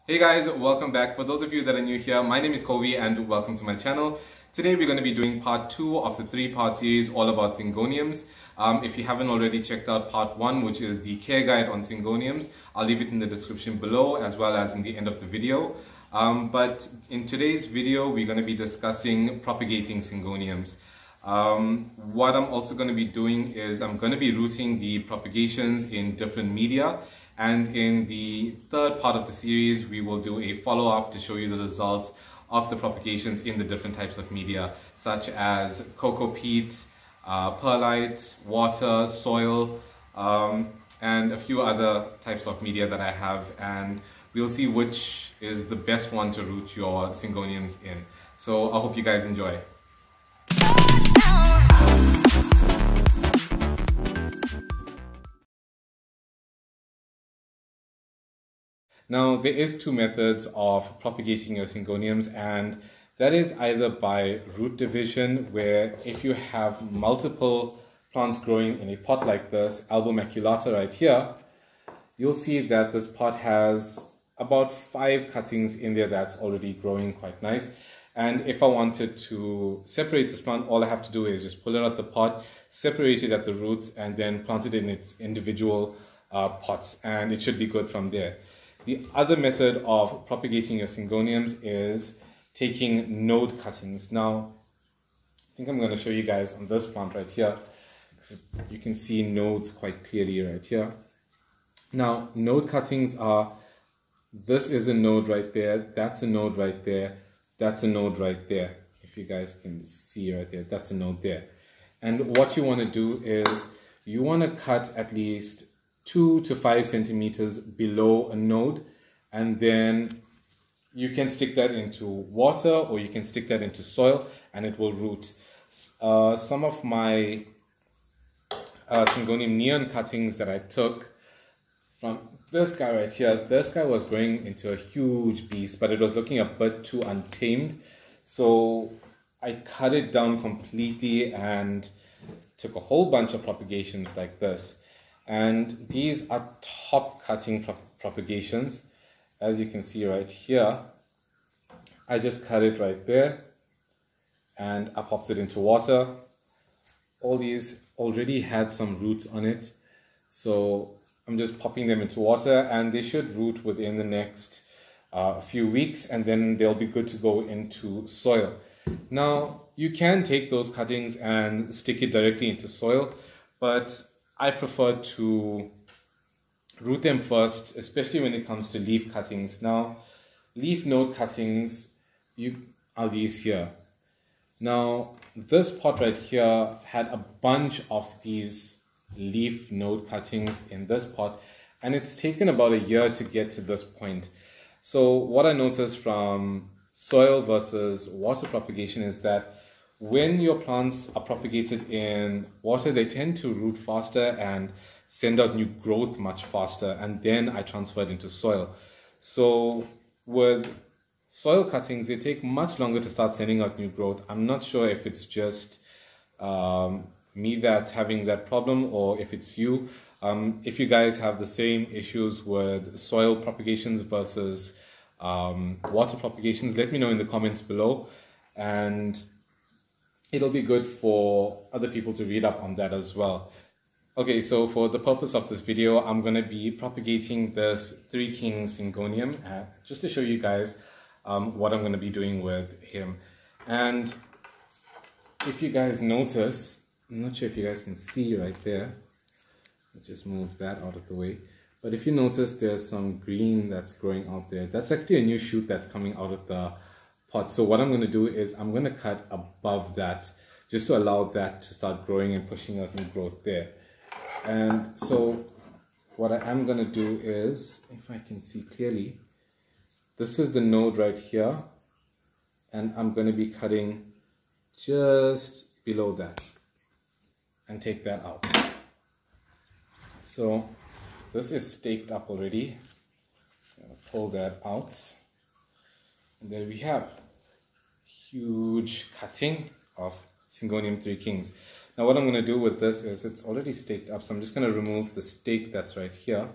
Hey guys, welcome back. For those of you that are new here, my name is Kobe and welcome to my channel. Today we're going to be doing part 2 of the 3-part series all about syngoniums. If you haven't already checked out part 1, which is the care guide on syngoniums, I'll leave it in the description below as well as in the end of the video. But in today's video, we're going to be discussing propagating syngoniums. What I'm also going to be doing is I'm going to be routing the propagations in different media. And in the third part of the series, we will do a follow-up to show you the results of the propagations in the different types of media, such as cocoa peat, perlite, water, soil, and a few other types of media that I have. And we'll see which is the best one to root your syngoniums in. So I hope you guys enjoy. Now, there is 2 methods of propagating your syngoniums, and that is either by root division, where if you have multiple plants growing in a pot like this, albo-maculata right here, you'll see that this pot has about 5 cuttings in there that's already growing quite nice. And if I wanted to separate this plant, all I have to do is just pull it out the pot, separate it at the roots, and then plant it in its individual pots, and it should be good from there. The other method of propagating your syngoniums is taking node cuttings. Now, I think I'm going to show you guys on this plant right here. You can see nodes quite clearly right here. Now, node cuttings are, this is a node right there, that's a node right there, that's a node right there. If you guys can see right there, that's a node there. And what you want to do is you want to cut at least 2 to 5 centimeters below a node, and then you can stick that into water or you can stick that into soil and it will root. Some of my syngonium neon cuttings that I took from this guy right here, this guy was growing into a huge beast, but it was looking a bit too untamed. So I cut it down completely and took a whole bunch of propagations like this. And these are top cutting propagations. As you can see right here, I just cut it right there and I popped it into water. All these already had some roots on it, so I'm just popping them into water, and they should root within the next few weeks, and then they'll be good to go into soil. Now, you can take those cuttings and stick it directly into soil, but I prefer to root them first, especially when it comes to leaf cuttings. Now, leaf node cuttings are these here. Now, this pot right here had a bunch of these leaf node cuttings in this pot, and it's taken about a year to get to this point. So what I noticed from soil versus water propagation is that when your plants are propagated in water, they tend to root faster and send out new growth much faster, and then I transfer it into soil. So with soil cuttings, they take much longer to start sending out new growth. I'm not sure if it's just me that's having that problem or if it's you. If you guys have the same issues with soil propagations versus water propagations, let me know in the comments below, and it'll be good for other people to read up on that as well. Okay, so for the purpose of this video, I'm going to be propagating this 3 King syngonium just to show you guys what I'm going to be doing with him. And if you guys notice, I'm not sure if you guys can see right there. Let's just move that out of the way. But if you notice, there's some green that's growing out there. That's actually a new shoot that's coming out of the pot. So what I'm going to do is I'm going to cut above that just to allow that to start growing and pushing out new growth there. And so what I am going to do is, if I can see clearly, this is the node right here, and I'm going to be cutting just below that and take that out. So this is staked up already. I'm going to pull that out, and there we have huge cutting of Syngonium 3 Kings. Now what I'm going to do with this is, it's already staked up, so I'm just going to remove the stake that's right here.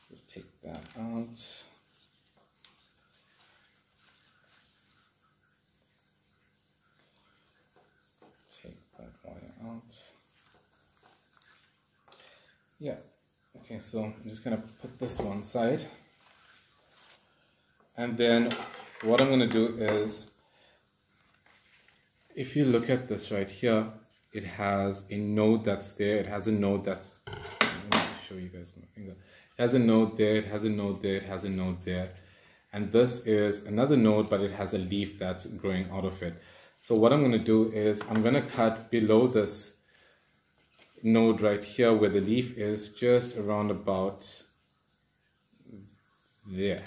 Just take that out. Take that wire out. Yeah, okay, so I'm just gonna put this one side. And then what I'm gonna do is, if you look at this right here, it has a node that's there, it has a node that's, let me show you guys my finger. It has a node there, it has a node there, it has a node there. And this is another node, but it has a leaf that's growing out of it. So what I'm gonna do is, I'm gonna cut below this node right here where the leaf is, just around about there.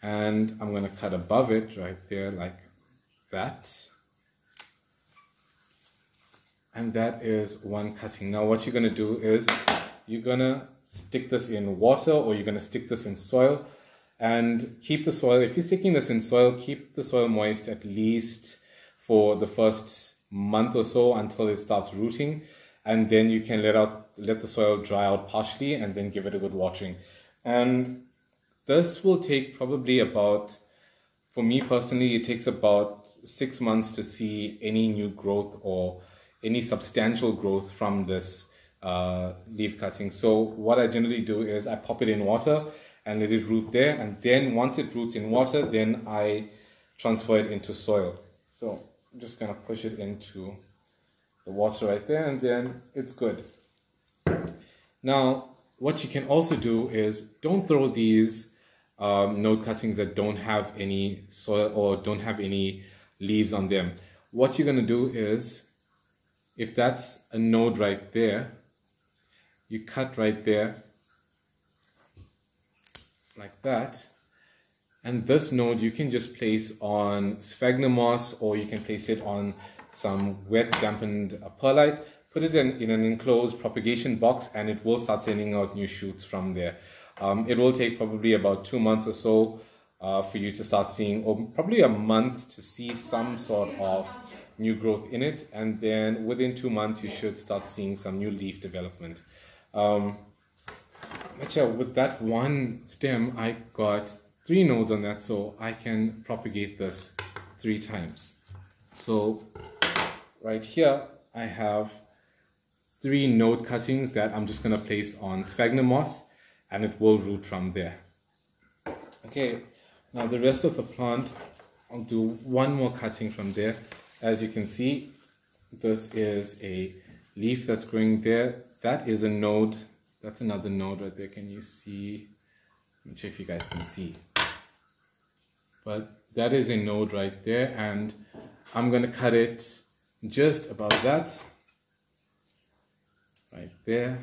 And I'm gonna cut above it right there like that. And that is one cutting. Now what you're gonna do is, you're gonna stick this in water, or you're gonna stick this in soil, and keep the soil, if you're sticking this in soil, keep the soil moist at least for the first month or so until it starts rooting. And then you can let the soil dry out partially, and then give it a good watering. And this will take probably about, for me personally, it takes about 6 months to see any new growth or any substantial growth from this leaf cutting. So what I generally do is I pop it in water and let it root there. And then once it roots in water, then I transfer it into soil. So I'm just gonna push it into the water right there, and then it's good. Now, what you can also do is, don't throw these node cuttings that don't have any soil or don't have any leaves on them. What you're gonna do is, if that's a node right there, you cut right there, like that. And this node you can just place on sphagnum moss, or you can place it on some wet dampened perlite. Put it in an enclosed propagation box, and it will start sending out new shoots from there. It will take probably about 2 months or so for you to start seeing, or probably a month to see some sort of new growth in it. And then within 2 months you should start seeing some new leaf development. But yeah, with that one stem I got 3 nodes on that, so I can propagate this 3 times. So right here I have 3 node cuttings that I'm just going to place on sphagnum moss, and it will root from there. Okay, now the rest of the plant, I'll do 1 more cutting from there. As you can see, this is a leaf that's growing there. That is a node. That's another node right there. Can you see? I'm not sure if you guys can see. But that is a node right there, and I'm going to cut it just about that. Right there.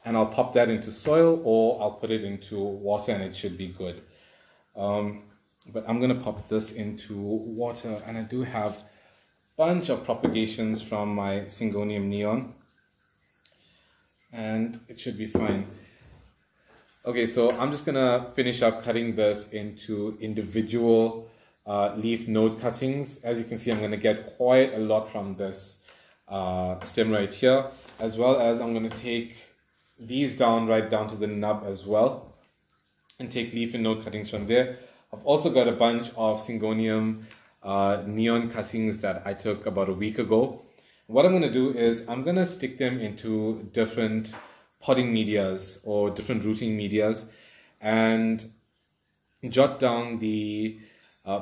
And I'll pop that into soil, or I'll put it into water, and it should be good. But I'm going to pop this into water, and I do have a bunch of propagations from my Syngonium neon, and it should be fine. Okay, so I'm just going to finish up cutting this into individual leaf node cuttings. As you can see, I'm going to get quite a lot from this stem right here, as well as I'm going to take these down right down to the nub as well, and take leaf and node cuttings from there. I've also got a bunch of Syngonium neon cuttings that I took about a week ago. What I'm going to do is I'm going to stick them into different potting medias or different rooting medias, and jot down the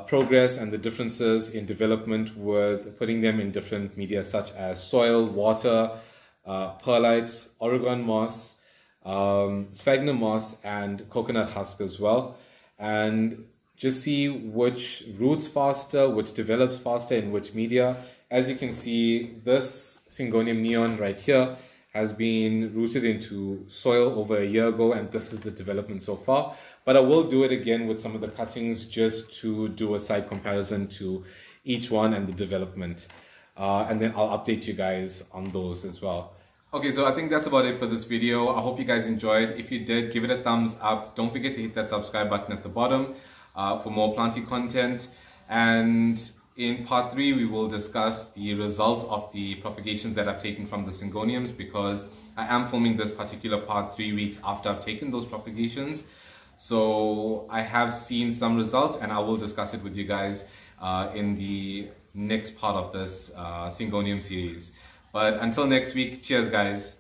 progress and the differences in development with putting them in different media such as soil, water, perlite, Oregon moss, sphagnum moss, and coconut husk as well, and just see which roots faster, which develops faster in which media. As you can see, this Syngonium neon right here has been rooted into soil over a year ago, and this is the development so far. But I will do it again with some of the cuttings just to do a side comparison to each one and the development. And then I'll update you guys on those as well. Okay, so I think that's about it for this video. I hope you guys enjoyed. If you did, give it a thumbs up. Don't forget to hit that subscribe button at the bottom for more planting content. And In part 3, we will discuss the results of the propagations that I've taken from the Syngoniums, because I am filming this particular part 3 weeks after I've taken those propagations. So I have seen some results, and I will discuss it with you guys in the next part of this Syngonium series. But until next week, cheers guys.